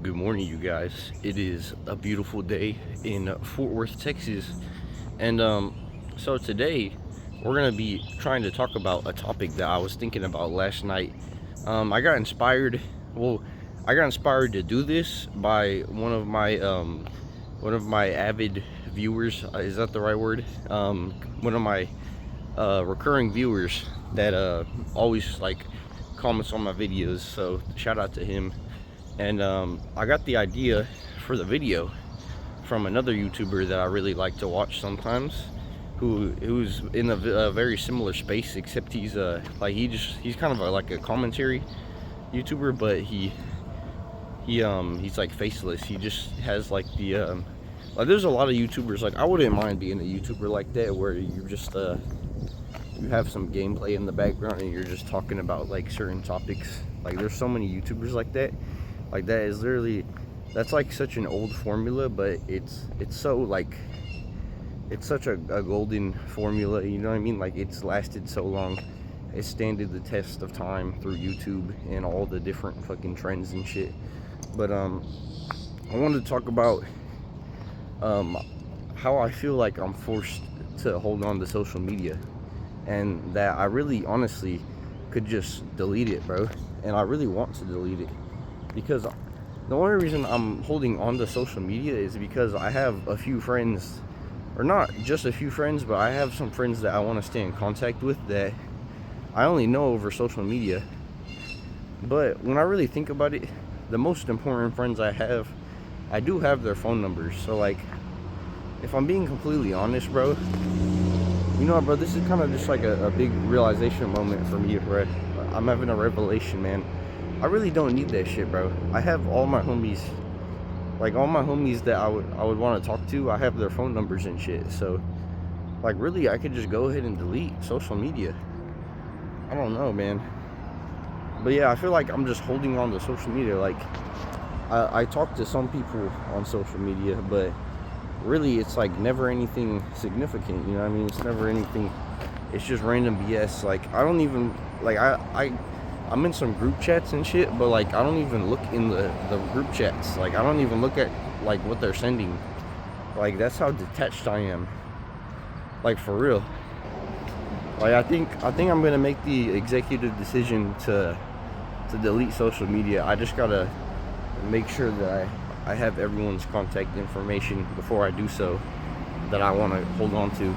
Good morning, you guys. It is a beautiful day in Fort Worth, Texas. And so today we're going to be trying to talk about a topic that I was thinking about last night. I got inspired, well, I got inspired to do this by one of my avid viewers. Is that the right word? One of my recurring viewers that always like comments on my videos. So shout out to him. And I got the idea for the video from another YouTuber that I really like to watch sometimes, who's in a very similar space, except he's he's kind of like a commentary YouTuber, but he's like faceless. He just has like the like there's a lot of YouTubers, like I wouldn't mind being a YouTuber like that, where you just you have some gameplay in the background and you're just talking about like certain topics. Like there's so many YouTubers like that. Like that is literally, that's like such an old formula, but it's so like, it's such a golden formula, you know what I mean? Like it's lasted so long. It standed the test of time through YouTube and all the different fucking trends and shit. But I wanted to talk about how I feel like I'm forced to hold on to social media, and that I really honestly could just delete it, bro. And I really want to delete it, because the only reason I'm holding on to social media is because I have a few friends, or not just a few friends, but I have some friends that I want to stay in contact with that I only know over social media. But when I really think about it, the most important friends I do have their phone numbers. So like, if I'm being completely honest, bro, you know what, bro, this is kind of just like a big realization moment for me, bro. I'm having a revelation, man. I really don't need that shit, bro. I have all my homies, like all my homies that I would want to talk to, I have their phone numbers and shit. So like really I could just go ahead and delete social media. I don't know, man. But yeah, I feel like I'm just holding on to social media. Like I talk to some people on social media, but really it's like never anything significant, you know what I mean? It's never anything, it's just random BS. Like I don't even, like I'm in some group chats and shit, but like I don't even look in the group chats. Like I don't even look at like what they're sending. Like that's how detached I am. Like for real. Like I think I'm gonna make the executive decision to delete social media. I just gotta make sure that I have everyone's contact information before I do so, that I want to hold on to.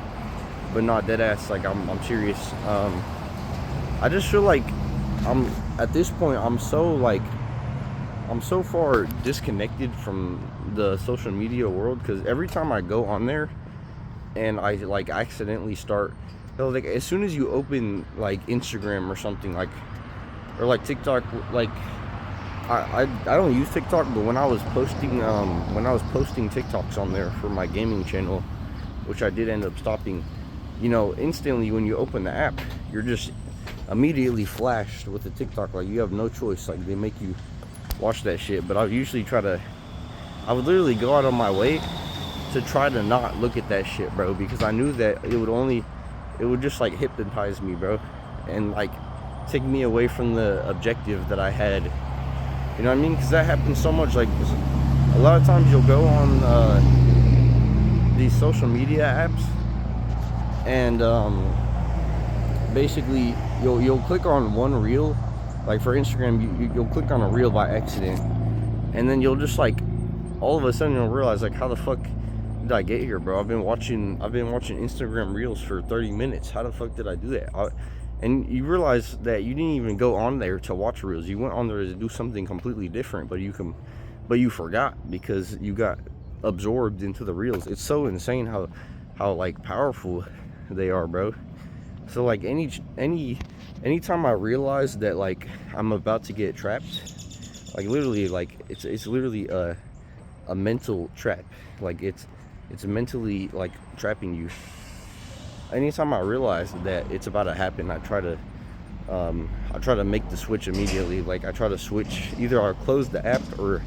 But not dead ass. Like I'm serious. I just feel like I'm at this point, I'm so far disconnected from the social media world, because every time I go on there and I like accidentally start, like as soon as you open like Instagram or something, like, or like TikTok, like I don't use TikTok, but when I was posting TikToks on there for my gaming channel, which I did end up stopping, you know, instantly when you open the app, you're just immediately flashed with the TikTok. Like you have no choice. Like they make you watch that shit. But I would literally go out of my way to try to not look at that shit, bro, because I knew that it would just like hypnotize me, bro, and like take me away from the objective that I had. You know what I mean? Because that happens so much. Like a lot of times you'll go on these social media apps, and basically you'll click on one reel. Like for Instagram, you'll click on a reel by accident, and then you'll just like all of a sudden you'll realize, like, how the fuck did I get here, bro? I've been watching Instagram reels for 30 minutes. How the fuck did I do that? And you realize that you didn't even go on there to watch reels. You went on there to do something completely different, but you forgot because you got absorbed into the reels. It's so insane how like powerful they are, bro. So like anytime I realize that like I'm about to get trapped, like literally, like it's literally a mental trap. Like it's mentally like trapping you. Anytime I realize that it's about to happen, I try to make the switch immediately. Like I try to switch, either I'll close the app or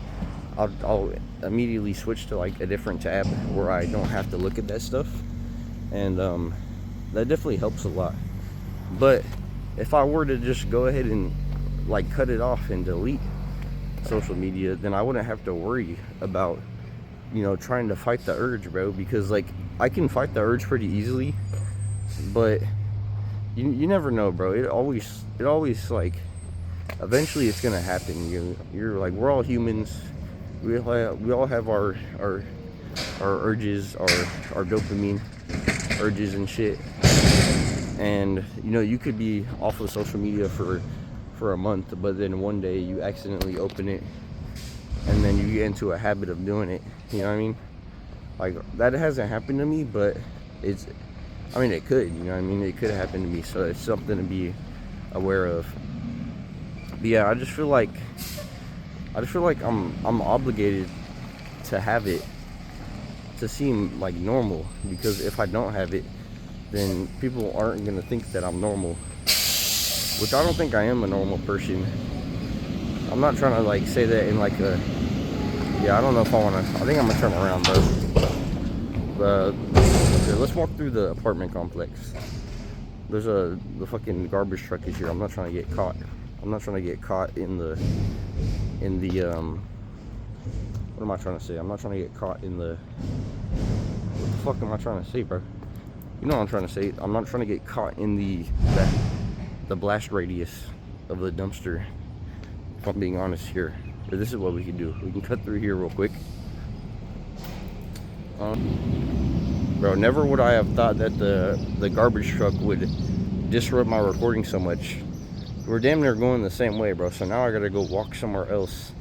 I'll immediately switch to like a different tab where I don't have to look at that stuff. And that definitely helps a lot. But if I were to just go ahead and like cut it off and delete social media, then I wouldn't have to worry about, trying to fight the urge, bro. Because like I can fight the urge pretty easily, but you never know, bro. It always like eventually it's gonna happen. You're like, we're all humans. We all have our urges, our dopamine urges and shit. And you could be off of social media for a month, but then one day you accidentally open it, and then you get into a habit of doing it. You know what I mean? Like, that hasn't happened to me, but it could. It could happen to me. So it's something to be aware of. But yeah, I just feel like I'm obligated to have it to seem like normal, because if I don't have it, then people aren't gonna think that I'm normal, which I don't think I am a normal person. I'm not trying to like say that in like a, yeah, I don't know if I think I'm gonna turn around, bro. Okay, let's walk through the apartment complex. The fucking garbage truck is here. I'm not trying to get caught. I'm not trying to get caught in the what am I trying to say? I'm not trying to get caught in the, what the fuck am I trying to say, bro? You know what I'm trying to say. I'm not trying to get caught in the blast radius of the dumpster, if I'm being honest here. But this is what we can do. We can cut through here real quick. Bro, never would I have thought that the garbage truck would disrupt my recording so much. We're damn near going the same way, bro. So now I gotta go walk somewhere else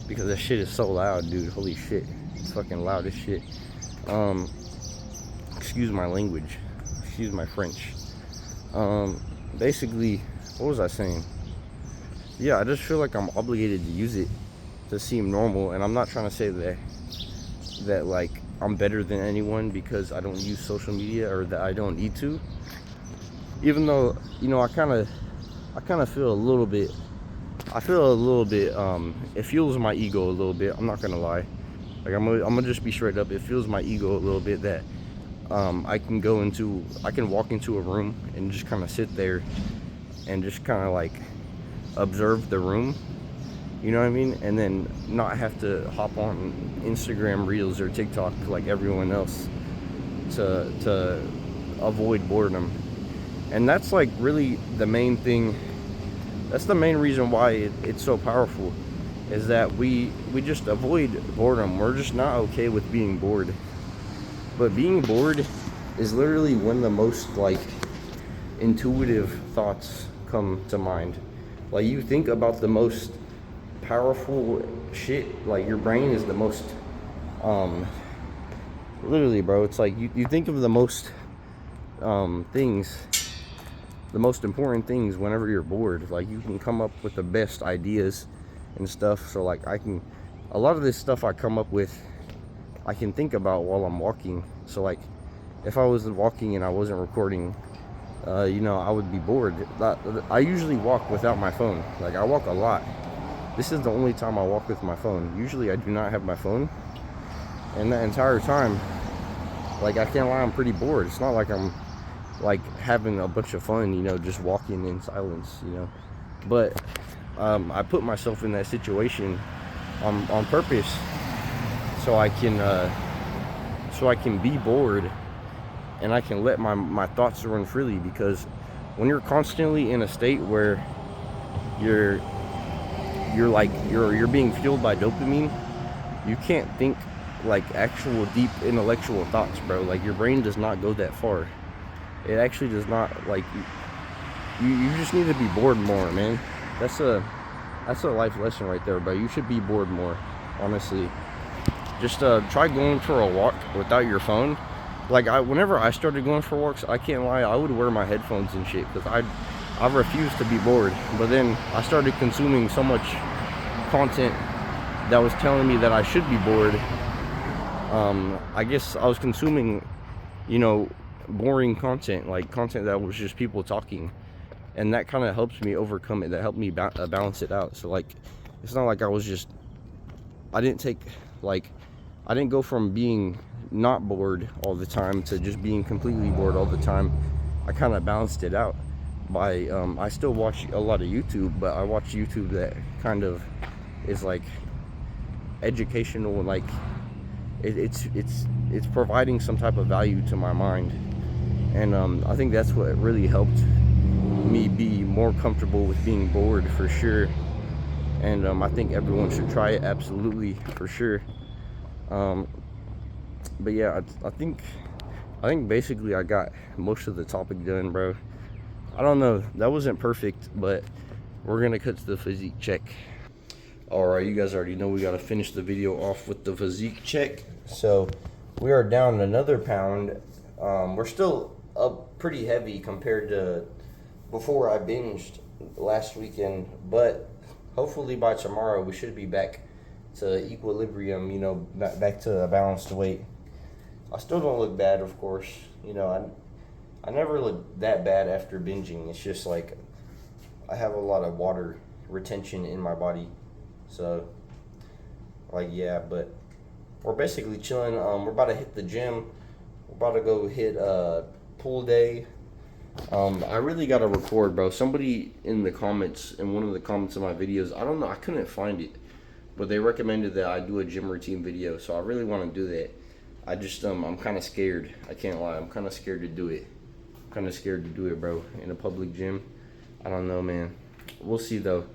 because that shit is so loud, dude. Holy shit. It's fucking loud as shit. Excuse my language. Excuse my French. Basically, what was I saying? Yeah, I just feel like I'm obligated to use it to seem normal, and I'm not trying to say that like I'm better than anyone because I don't use social media, or that I don't need to. Even though, I kind of feel a little bit, it fuels my ego a little bit. I'm not gonna lie. Like, I'm gonna just be straight up. It fuels my ego a little bit that I can walk into a room and just kind of sit there and just kind of like observe the room, you know what I mean? And then not have to hop on Instagram Reels or TikTok like everyone else to avoid boredom. And that's like really the main thing. That's the main reason why it's so powerful, is that we just avoid boredom. We're just not okay with being bored. But being bored is literally when the most like intuitive thoughts come to mind. Like, you think about the most powerful shit. Like, your brain is the most literally, bro, it's like you think of the most things, the most important things whenever you're bored. Like, you can come up with the best ideas and stuff. So like, a lot of this stuff I come up with, I can think about while I'm walking. So like, if I was walking and I wasn't recording, I would be bored. I usually walk without my phone. Like, I walk a lot. This is the only time I walk with my phone. Usually I do not have my phone. And that entire time, like, I can't lie, I'm pretty bored. It's not like I'm like having a bunch of fun, just walking in silence, But I put myself in that situation on purpose, so I can be bored, and I can let my thoughts run freely. Because when you're constantly in a state where you're being fueled by dopamine, you can't think like actual deep intellectual thoughts, bro. Like, your brain does not go that far. It actually does not. Like, you just need to be bored more, man. That's a life lesson right there, bro. You should be bored more, honestly. Just try going for a walk without your phone. Like, whenever I started going for walks, I can't lie, I would wear my headphones and shit, because I refused to be bored. But then I started consuming so much content that was telling me that I should be bored. I guess I was consuming, boring content, like content that was just people talking, and that kind of helps me overcome it. That helped me balance it out. So like, it's not like I didn't go from being not bored all the time to just being completely bored all the time. I kind of balanced it out by I still watch a lot of YouTube, but I watch YouTube that kind of is like educational, like it's providing some type of value to my mind. And I think that's what really helped me be more comfortable with being bored, for sure. And I think everyone should try it, absolutely, for sure. um, but yeah, I think basically I got most of the topic done, bro. I don't know, that wasn't perfect, but we're gonna cut to the physique check. All right, you guys already know we got to finish the video off with the physique check. So we are down another pound. We're still up pretty heavy compared to before I binged last weekend, but hopefully by tomorrow we should be back to equilibrium, you know, back to a balanced weight. I still don't look bad, of course. You know, I never look that bad after binging. It's just like I have a lot of water retention in my body. So, like, yeah, but we're basically chilling. We're about to hit the gym. We're about to go hit pool day. I really got to record, bro. Somebody in the comments, in one of the comments of my videos, I don't know, I couldn't find it, but they recommended that I do a gym routine video, so I really want to do that. I just, I'm kind of scared. I can't lie. I'm kind of scared to do it. I'm kind of scared to do it, bro, in a public gym. I don't know, man. We'll see, though.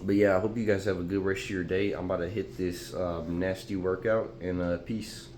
But yeah, I hope you guys have a good rest of your day. I'm about to hit this nasty workout, and peace.